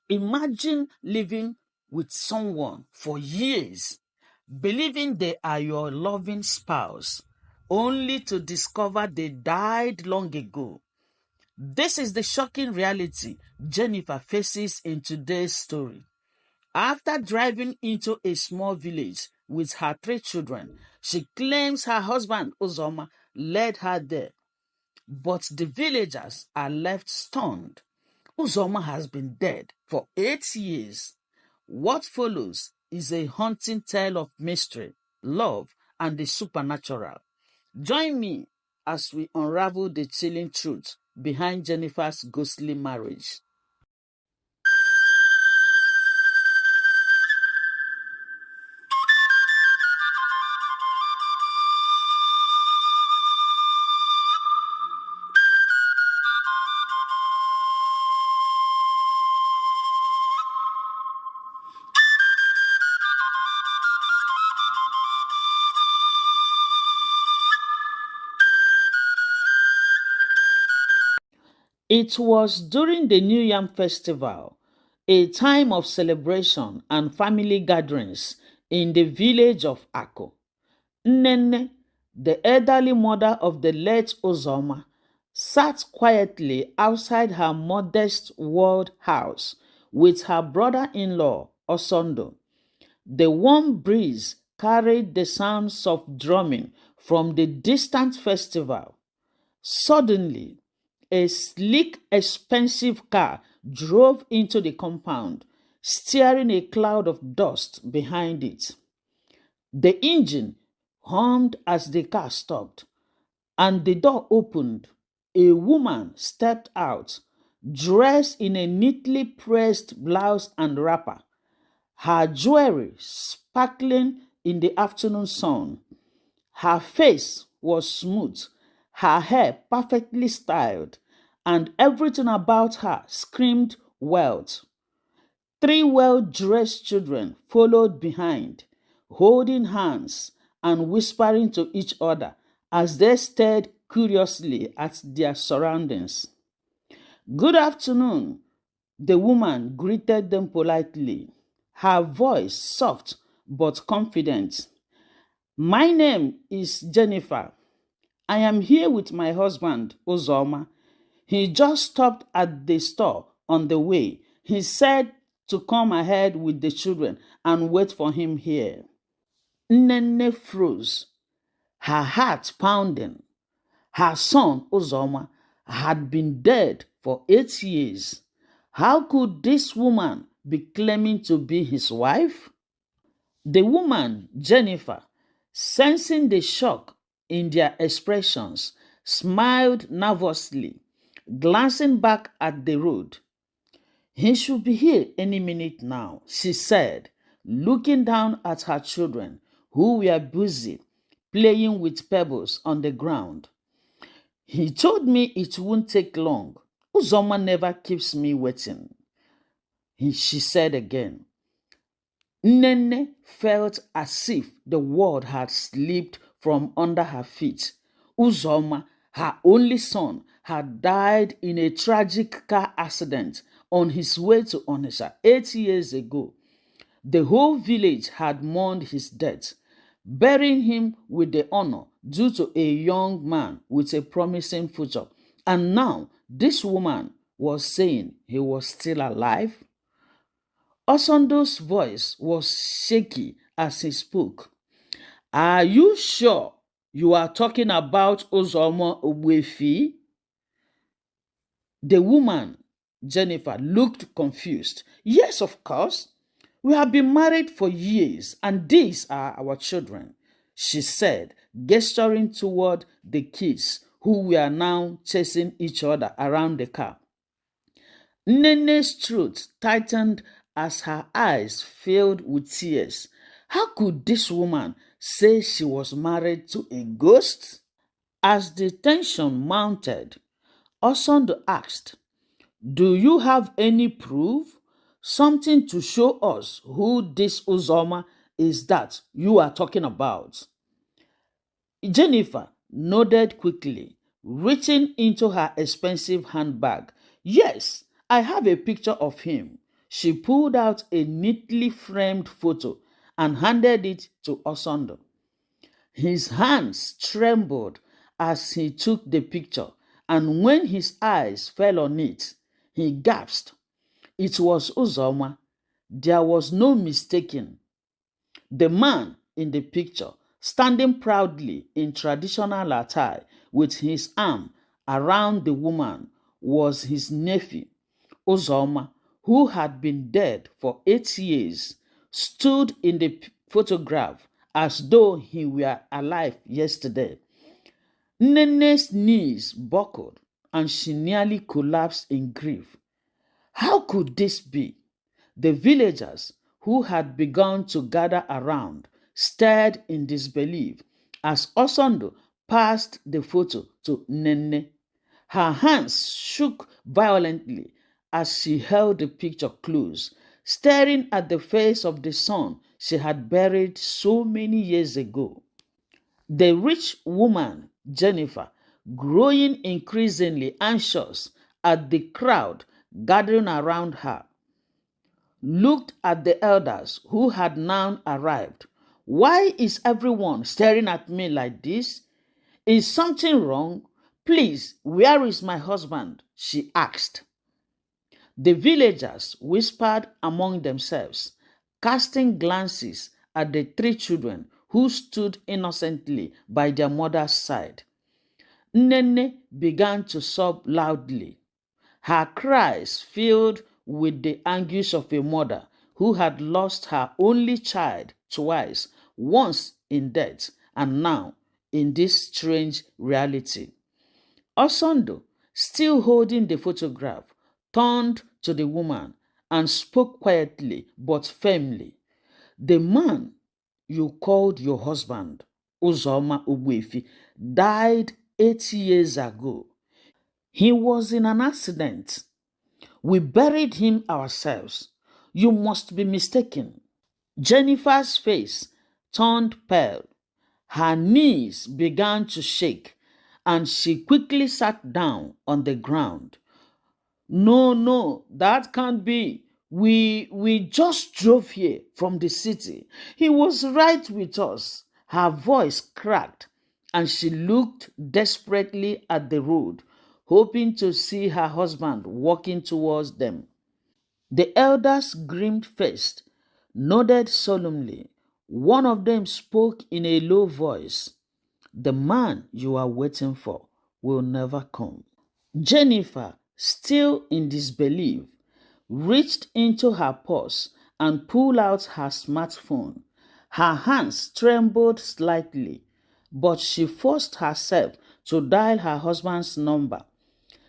Imagine living with someone for years, believing they are your loving spouse, only to discover they died long ago. This is the shocking reality Jennifer faces in today's story. After driving into a small village with her 3 children, she claims her husband Uzoma led her there. But the villagers are left stunned. Uzoma has been dead for 8 years. What follows is a haunting tale of mystery, love, and the supernatural. Join me as we unravel the chilling truth behind Jennifer's ghostly marriage. It was during the New Yam Festival, a time of celebration and family gatherings in the village of Ako. Nnenne, the elderly mother of the late Uzoma, sat quietly outside her modest walled house with her brother-in-law, Osondo. The warm breeze carried the sounds of drumming from the distant festival. Suddenly, a sleek, expensive car drove into the compound, steering a cloud of dust behind it. The engine hummed as the car stopped, and the door opened. A woman stepped out, dressed in a neatly pressed blouse and wrapper, her jewelry sparkling in the afternoon sun. Her face was smooth, her hair perfectly styled, and everything about her screamed wealth. 3 well-dressed children followed behind, holding hands and whispering to each other as they stared curiously at their surroundings. "Good afternoon," the woman greeted them politely, her voice soft but confident. "My name is Jennifer. I am here with my husband, Uzoma. He just stopped at the store on the way. He said to come ahead with the children and wait for him here." Nene froze, her heart pounding. Her son, Uzoma, had been dead for 8 years. How could this woman be claiming to be his wife? The woman, Jennifer, sensing the shock in their expressions, smiled nervously, glancing back at the road. "He should be here any minute now," she said, looking down at her children, who were busy playing with pebbles on the ground. "He told me it won't take long. Uzoma never keeps me waiting," she said again. Nene felt as if the world had slipped from under her feet. Uzoma, her only son, had died in a tragic car accident on his way to Onitsha 8 years ago. The whole village had mourned his death, burying him with the honor due to a young man with a promising future. And now this woman was saying he was still alive. Osondo's voice was shaky as he spoke. "Are you sure you are talking about Uzoma Ogbuefi?" The woman, Jennifer, looked confused. "Yes, of course. We have been married for years, and these are our children," she said, gesturing toward the kids who were now chasing each other around the car. Nene's throat tightened as her eyes filled with tears. How could this woman say she was married to a ghost? As the tension mounted, Osondo asked, "Do you have any proof? Something to show us who this Uzoma is that you are talking about?" Jennifer nodded quickly, reaching into her expensive handbag. "Yes, I have a picture of him. She pulled out a neatly framed photo and handed it to Osondo. His hands trembled as he took the picture, and when his eyes fell on it, he gasped. It was Uzoma. There was no mistaking. The man in the picture, standing proudly in traditional attire with his arm around the woman, was his nephew, Uzoma, who had been dead for 8 years, stood in the photograph as though he were alive yesterday. Nene's knees buckled and she nearly collapsed in grief. How could this be? The villagers who had begun to gather around stared in disbelief as Osondo passed the photo to Nene. Her hands shook violently as she held the picture close, staring at the face of the son she had buried so many years ago. The rich woman, Jennifer, growing increasingly anxious at the crowd gathering around her, looked at the elders who had now arrived. Why is everyone staring at me like this? Is something wrong? Please, where is my husband? She asked. The villagers whispered among themselves, casting glances at the three children who stood innocently by their mother's side. Nene began to sob loudly. Her cries filled with the anguish of a mother who had lost her only child twice, once in death and now in this strange reality. Osondo, still holding the photograph, turned to the woman and spoke quietly but firmly. The man you called your husband, Uzoma Ugwefi, died 8 years ago. He was in an accident. We buried him ourselves. You must be mistaken. Jennifer's face turned pale. Her knees began to shake, and she quickly sat down on the ground. No, no, that can't be. We just drove here from the city. He was right with us. Her voice cracked, and she looked desperately at the road, hoping to see her husband walking towards them. The elders grimmed faced, nodded solemnly. One of them spoke in a low voice. The man you are waiting for will never come. Jennifer, still in disbelief, reached into her purse and pulled out her smartphone. Her hands trembled slightly, but she forced herself to dial her husband's number.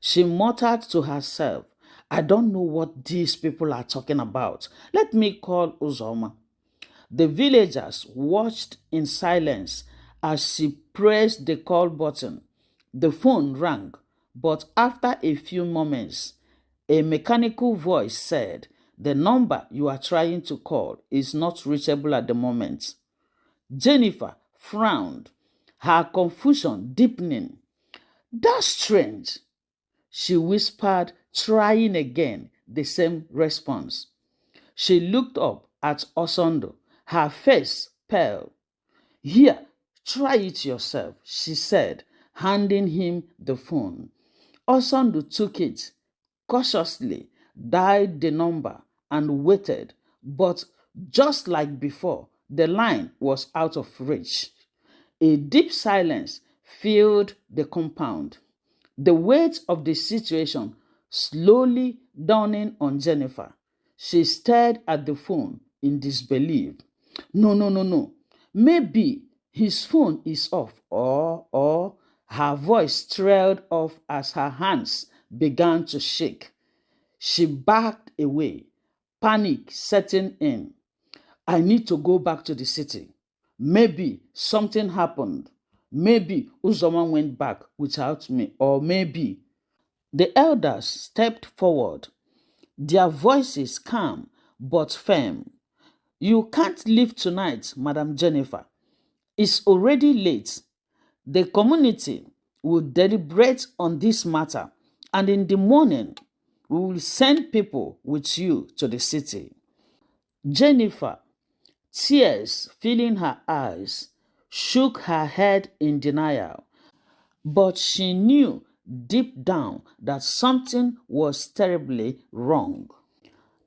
She muttered to herself, I don't know what these people are talking about. Let me call Uzoma. The villagers watched in silence as she pressed the call button. The phone rang, but after a few moments, a mechanical voice said, the number you are trying to call is not reachable at the moment. Jennifer frowned, her confusion deepening. That's strange, she whispered, trying again the same response. She looked up at Osondo, her face pale. Here, try it yourself, she said, handing him the phone. Osondo took it, cautiously dialed the number and waited, but just like before, the line was out of reach. A deep silence filled the compound. The weight of the situation slowly dawning on Jennifer. She stared at the phone in disbelief. No, no, no, no. Maybe his phone is off, or her voice trailed off as her hands began to shake. She backed away, panic setting in. I need to go back to the city. Maybe something happened. Maybe Uzoma went back without me, or maybe. The elders stepped forward, their voices calm but firm. You can't leave tonight, Madam Jennifer. It's already late. The community will deliberate on this matter, and in the morning, We will send people with you to the city. Jennifer, tears filling her eyes, shook her head in denial, but she knew deep down that something was terribly wrong.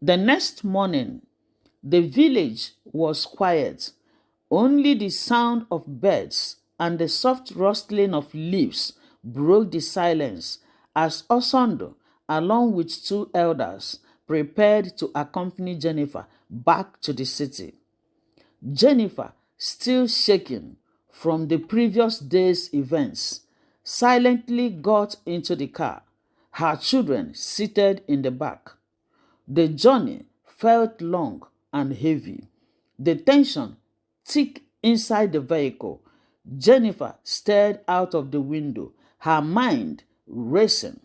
The next morning, the village was quiet. Only the sound of birds and the soft rustling of leaves broke the silence as Osondo, along with two elders, prepared to accompany Jennifer back to the city. Jennifer, still shaking from the previous day's events, silently got into the car, her children seated in the back. The journey felt long and heavy. The tension thick inside the vehicle. Jennifer stared out of the window, her mind racing.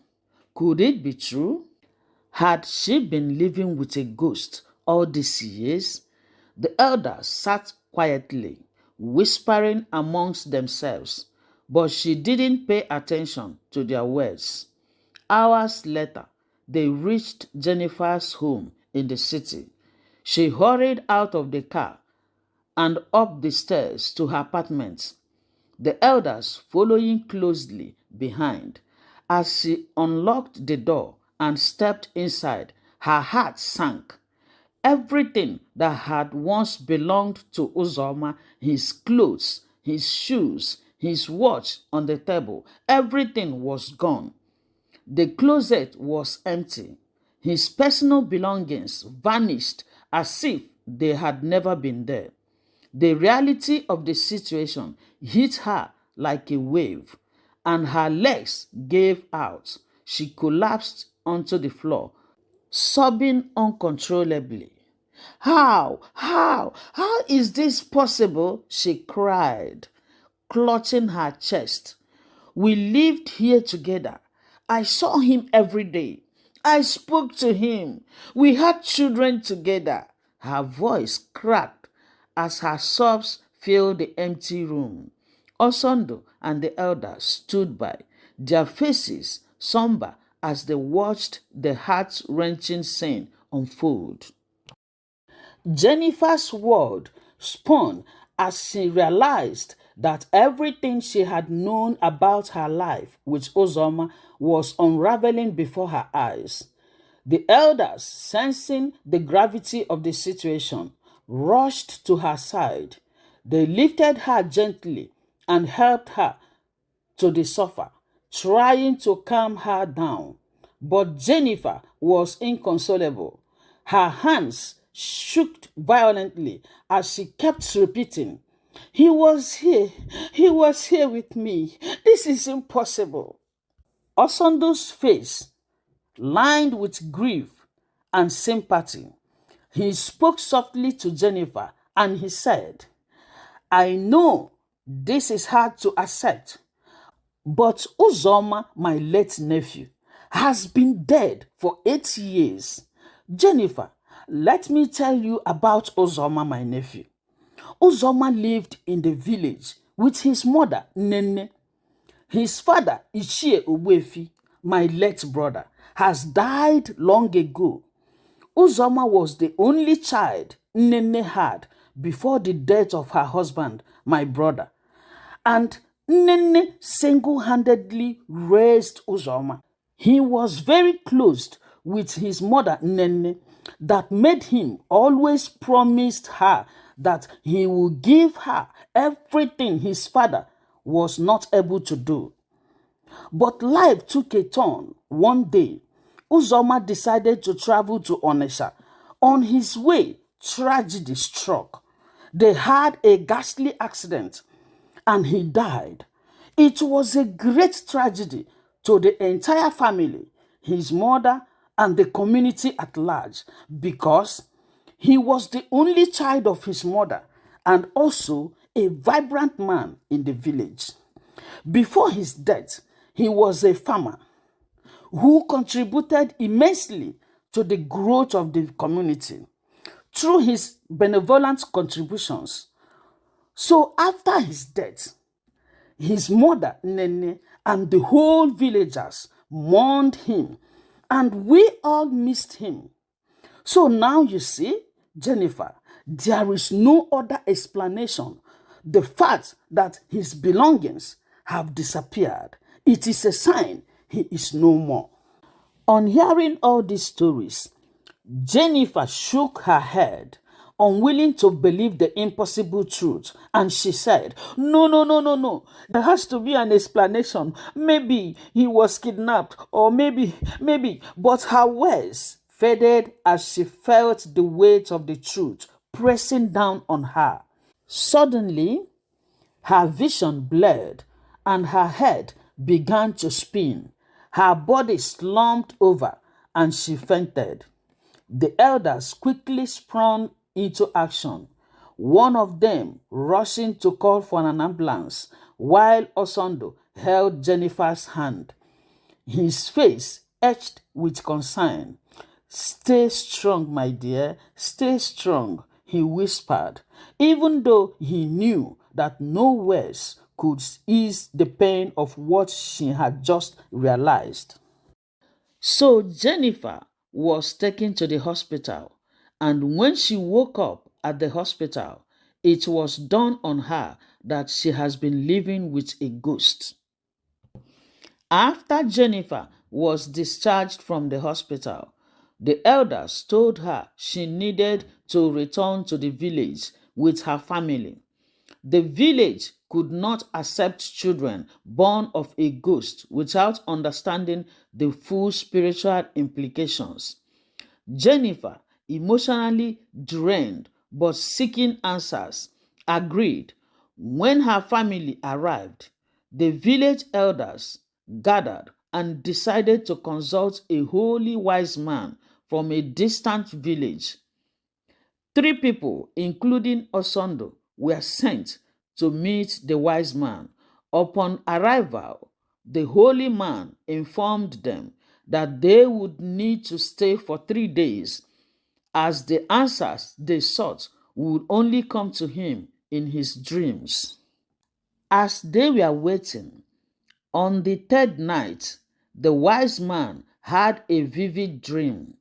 Could it be true? Had she been living with a ghost all these years? The elders sat quietly, whispering amongst themselves, but she didn't pay attention to their words. Hours later, they reached Jennifer's home in the city. She hurried out of the car and up the stairs to her apartment, the elders following closely behind. As she unlocked the door and stepped inside, her heart sank. Everything that had once belonged to Uzoma, his clothes, his shoes, his watch on the table, everything was gone. The closet was empty. His personal belongings vanished as if they had never been there. The reality of the situation hit her like a wave, and her legs gave out. She collapsed onto the floor, sobbing uncontrollably. How is this possible? She cried, clutching her chest. We lived here together. I saw him every day. I spoke to him. We had children together. Her voice cracked as her sobs filled the empty room. Osondo and the elders stood by, their faces somber as they watched the heart-wrenching scene unfold. Jennifer's world spun as she realized that everything she had known about her life with Uzoma was unraveling before her eyes. The elders, sensing the gravity of the situation, rushed to her side. They lifted her gently and helped her to the sofa, trying to calm her down. But Jennifer was inconsolable. Her hands shook violently as she kept repeating, "He was here. He was here with me. This is impossible." Osondo's face lined with grief and sympathy. He spoke softly to Jennifer and he said, "I know this is hard to accept, but Uzoma, my late nephew, has been dead for 8 years. Jennifer, let me tell you about Uzoma, my nephew. Uzoma lived in the village with his mother, Nene. His father, Ichie Ogbuefi, my late brother, has died long ago. Uzoma was the only child Nene had before the death of her husband, my brother. And Nene single-handedly raised Uzoma. He was very close with his mother, Nene, that made him always promised her that he would give her everything his father was not able to do. But life took a turn one day. Uzoma decided to travel to Onitsha. On his way, tragedy struck. They had a ghastly accident and he died. It was a great tragedy to the entire family, his mother, and the community at large because he was the only child of his mother and also a vibrant man in the village. Before his death, he was a farmer who contributed immensely to the growth of the community through his benevolent contributions. So after his death, his mother, Nene, and the whole villagers mourned him And we all missed him. So now you see, Jennifer, there is no other explanation. The fact that his belongings have disappeared, it is a sign he is no more. On hearing all these stories, Jennifer shook her head, unwilling to believe the impossible truth, and she said, "No, no, no, no, no. There has to be an explanation. Maybe he was kidnapped, or maybe. But her words faded as she felt the weight of the truth pressing down on her. Suddenly, her vision blurred and her head began to spin. Her body slumped over and she fainted. The elders quickly sprung into action, one of them rushing to call for an ambulance, while Osondo held Jennifer's hand, his face etched with concern. "Stay strong, my dear, stay strong," he whispered, even though he knew that no words could ease the pain of what she had just realized. So Jennifer was taken to the hospital, and when she woke up at the hospital, it was dawned on her that she has been living with a ghost. After Jennifer was discharged from the hospital, the elders told her she needed to return to the village with her family. The village could not accept children born of a ghost without understanding the full spiritual implications. Jennifer, emotionally drained but seeking answers, agreed. When her family arrived, the village elders gathered and decided to consult a holy wise man from a distant village. 3 people, including Osondo, were sent to meet the wise man. Upon arrival, the holy man informed them that they would need to stay for 3 days, as the answers they sought would only come to him in his dreams. As they were waiting, on the third night, the wise man had a vivid dream.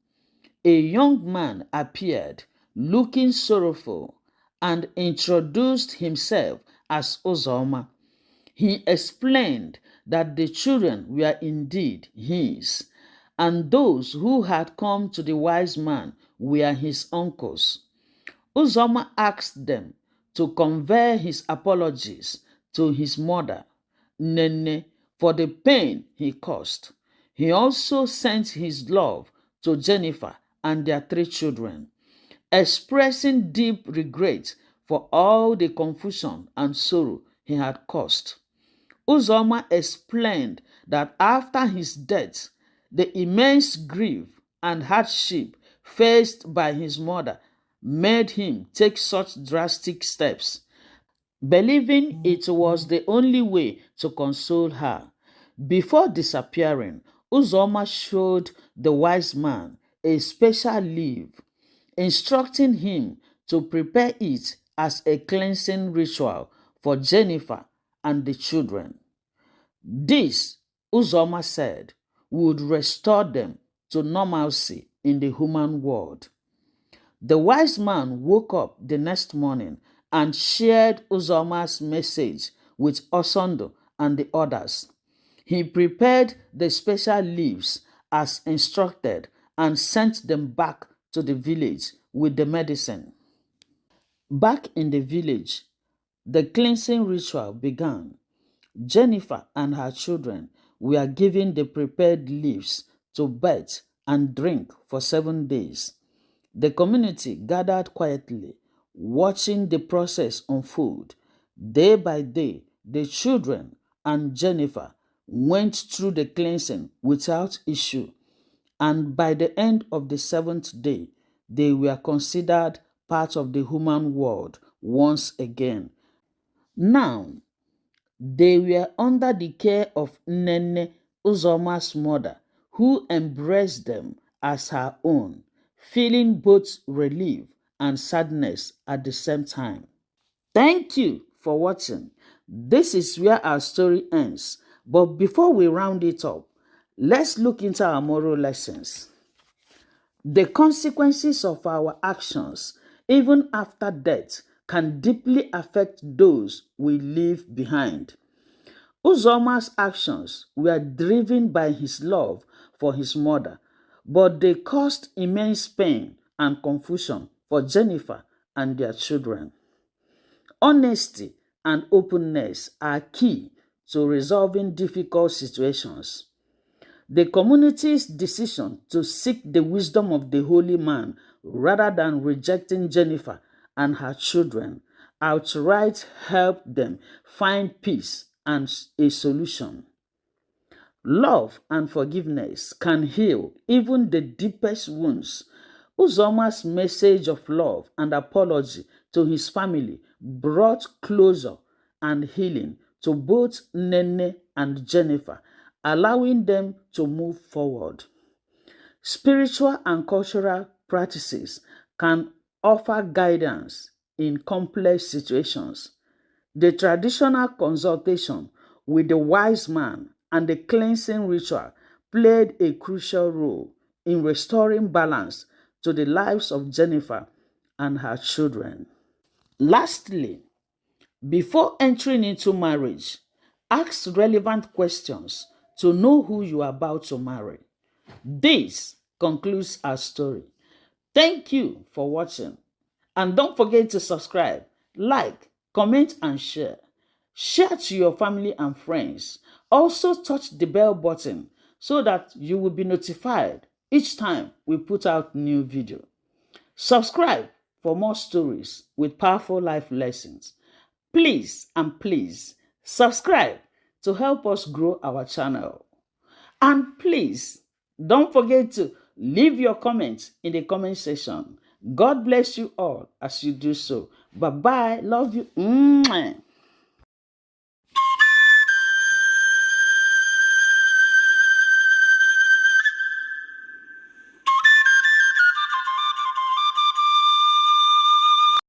A young man appeared, looking sorrowful, and introduced himself as Uzoma. He explained that the children were indeed his, and those who had come to the wise man were his uncles. Uzoma asked them to convey his apologies to his mother, Nene, for the pain he caused. He also sent his love to Jennifer and their 3 children, expressing deep regret for all the confusion and sorrow he had caused. Uzoma explained that after his death, the immense grief and hardship faced by his mother made him take such drastic steps, believing it was the only way to console her. Before disappearing, Uzoma showed the wise man a special leaf, instructing him to prepare it as a cleansing ritual for Jennifer and the children. This, Uzoma said, would restore them to normalcy in the human world. The wise man woke up the next morning and shared Uzoma's message with Osondo and the others. He prepared the special leaves as instructed and sent them back to the village with the medicine. Back in the village, the cleansing ritual began. Jennifer and her children were given the prepared leaves to bathe and drink for 7 days. The community gathered quietly, watching the process unfold. Day by day, the children and Jennifer went through the cleansing without issue, and by the end of the 7th day, they were considered part of the human world once again. Now, they were under the care of Nene, Uzoma's mother, who embraced them as her own, feeling both relief and sadness at the same time. Thank you for watching. This is where our story ends. But before we round it up, Let's look into our moral lessons. The consequences of our actions, even after death, can deeply affect those we leave behind. Uzoma's actions were driven by his love for his mother, but they caused immense pain and confusion for Jennifer and their children. Honesty and openness are key to resolving difficult situations. The community's decision to seek the wisdom of the holy man rather than rejecting Jennifer and her children outright helped them find peace and a solution. Love and forgiveness can heal even the deepest wounds. Uzoma's message of love and apology to his family brought closure and healing to both Nene and Jennifer, allowing them to move forward. Spiritual and cultural practices can offer guidance in complex situations. The traditional consultation with the wise man and the cleansing ritual played a crucial role in restoring balance to the lives of Jennifer and her children. Lastly, before entering into marriage, ask relevant questions to know who you are about to marry. This concludes our story. Thank you for watching. And don't forget to subscribe, like, comment, and share. Share to your family and friends. Also touch the bell button so that you will be notified each time we put out new video. Subscribe for more stories with powerful life lessons. Please and please subscribe to help us grow our channel. And please, don't forget to leave your comments in the comment section. God bless you all as you do so. Bye-bye. Love you. Mwah.